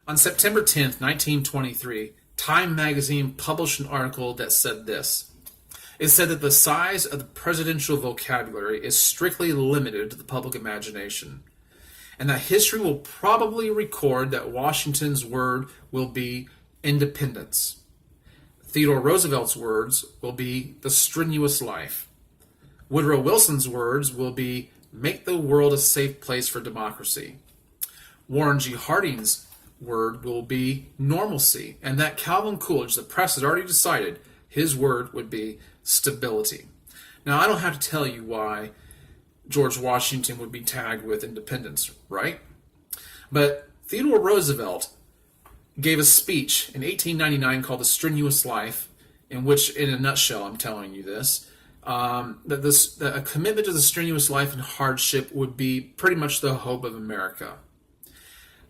On September 10th, 1923, Time magazine published an article that said this. It said that the size of the presidential vocabulary is strictly limited to the public imagination, and that history will probably record that Washington's word will be independence. Theodore Roosevelt's words will be the strenuous life. Woodrow Wilson's words will be make the world a safe place for democracy. Warren G. Harding's word will be normalcy, and that Calvin Coolidge, the press had already decided, his word would be stability. Now, I don't have to tell you why George Washington would be tagged with independence, right? But Theodore Roosevelt gave a speech in 1899 called The Strenuous Life, in which, in a nutshell, I'm telling you this, that a commitment to the strenuous life and hardship would be pretty much the hope of America.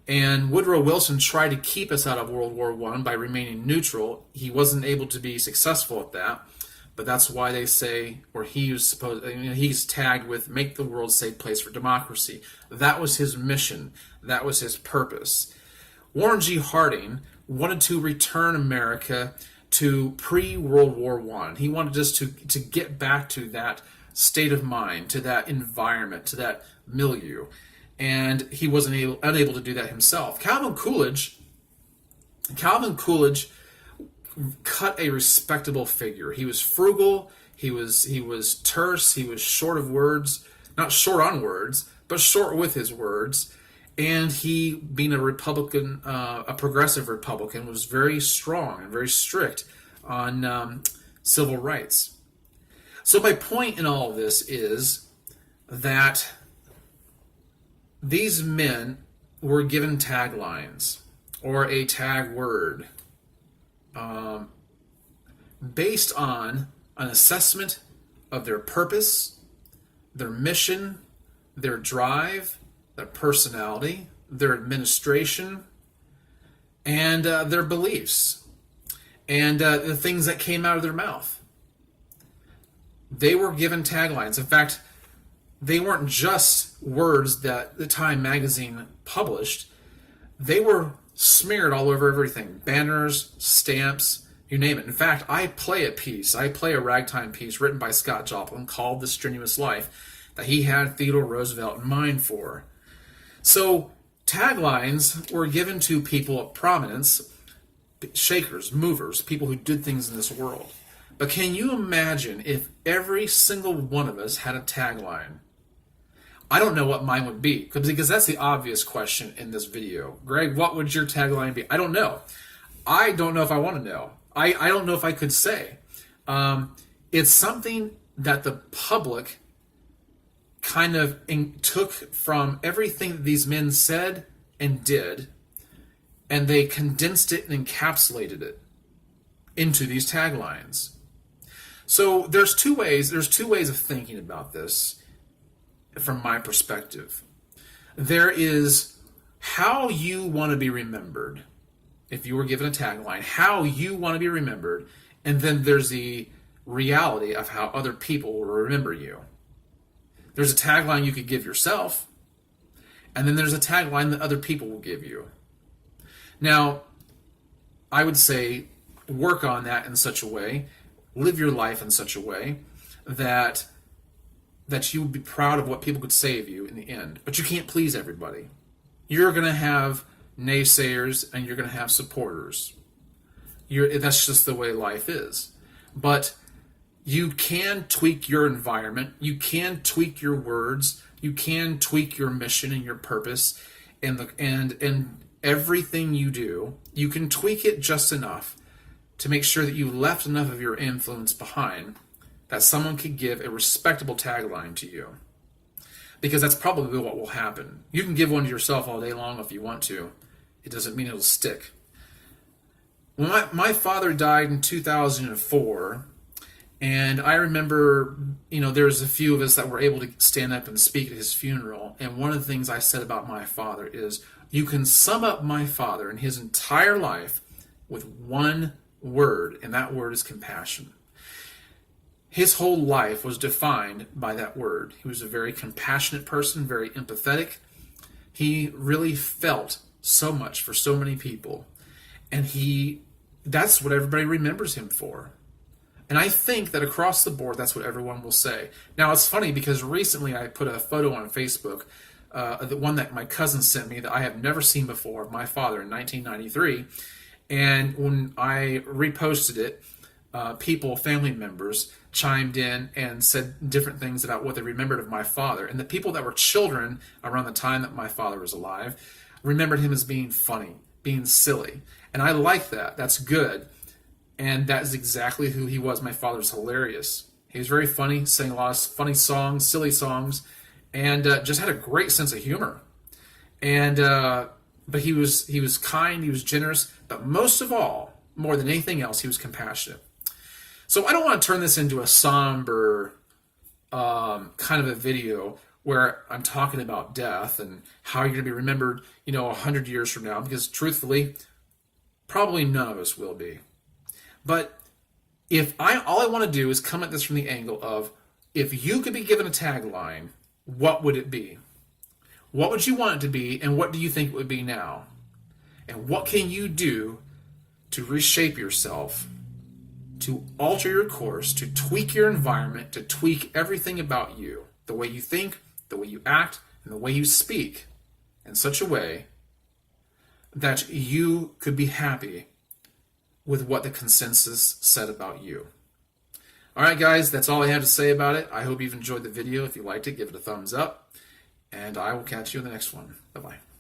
And Woodrow Wilson tried to keep us out of World War I by remaining neutral. He wasn't able to be successful at that, but that's why they say, or he's tagged with make the world a safe place for democracy. That was his mission. That was his purpose. Warren G. Harding wanted to return America to pre-World War I. He wanted us to get back to that state of mind, to that environment, to that milieu. And he wasn't unable to do that himself. Calvin Coolidge cut a respectable figure. He was frugal, he was terse, he was short of words, not short on words, but short with his words. And he, being a Republican, a progressive Republican, was very strong and very strict on civil rights. So my point in all of this is that these men were given taglines or a tag word based on an assessment of their purpose, their mission, their drive, their personality, their administration, and their beliefs, and the things that came out of their mouth. They were given taglines. In fact, they weren't just words that the Time magazine published. They were smeared all over everything. Banners, stamps, you name it. In fact, I play a ragtime piece written by Scott Joplin called The Strenuous Life that he had Theodore Roosevelt in mind for. So taglines were given to people of prominence, shakers, movers, people who did things in this world. But can you imagine if every single one of us had a tagline? I don't know what mine would be, because that's the obvious question in this video. Greg, what would your tagline be? I don't know. I don't know if I want to know. I don't know if I could say. It's something that the public kind of took from everything that these men said and did, and they condensed it and encapsulated it into these taglines. So there's two ways of thinking about this from my perspective. There is how you want to be remembered. If you were given a tagline, how you want to be remembered, and then there's the reality of how other people will remember you. There's a tagline you could give yourself, and then there's a tagline that other people will give you. Now, I would say work on that in such a way, live your life in such a way that you would be proud of what people could say of you in the end. But you can't please everybody. You're going to have naysayers and you're going to have supporters. That's just the way life is. But you can tweak your environment. You can tweak your words. You can tweak your mission and your purpose, and everything you do. You can tweak it just enough to make sure that you left enough of your influence behind that someone could give a respectable tagline to you. Because that's probably what will happen. You can give one to yourself all day long if you want to. It doesn't mean it'll stick. When my father died in 2004, and I remember, there was a few of us that were able to stand up and speak at his funeral. And one of the things I said about my father is, you can sum up my father and his entire life with one word, and that word is compassion. His whole life was defined by that word. He was a very compassionate person, very empathetic. He really felt so much for so many people. And that's what everybody remembers him for. And I think that across the board, that's what everyone will say. Now, it's funny because recently I put a photo on Facebook, the one that my cousin sent me that I have never seen before, of my father in 1993. And when I reposted it, family members, chimed in and said different things about what they remembered of my father. And the people that were children around the time that my father was alive remembered him as being funny, being silly. And I like that. That's good. And that is exactly who he was. My father's hilarious. He was very funny, sang a lot of funny songs, silly songs, and just had a great sense of humor. And but he was kind, he was generous, but most of all, more than anything else, he was compassionate. So I don't want to turn this into a somber kind of a video where I'm talking about death and how you're going to be remembered, 100 years from now, because truthfully, probably none of us will be. But all I want to do is come at this from the angle of, if you could be given a tagline, what would it be? What would you want it to be, and what do you think it would be now? And what can you do to reshape yourself, to alter your course, to tweak your environment, to tweak everything about you, the way you think, the way you act, and the way you speak, in such a way that you could be happy with what the consensus said about you. All right, guys, that's all I have to say about it. I hope you've enjoyed the video. If you liked it, give it a thumbs up, and I will catch you in the next one. Bye-bye.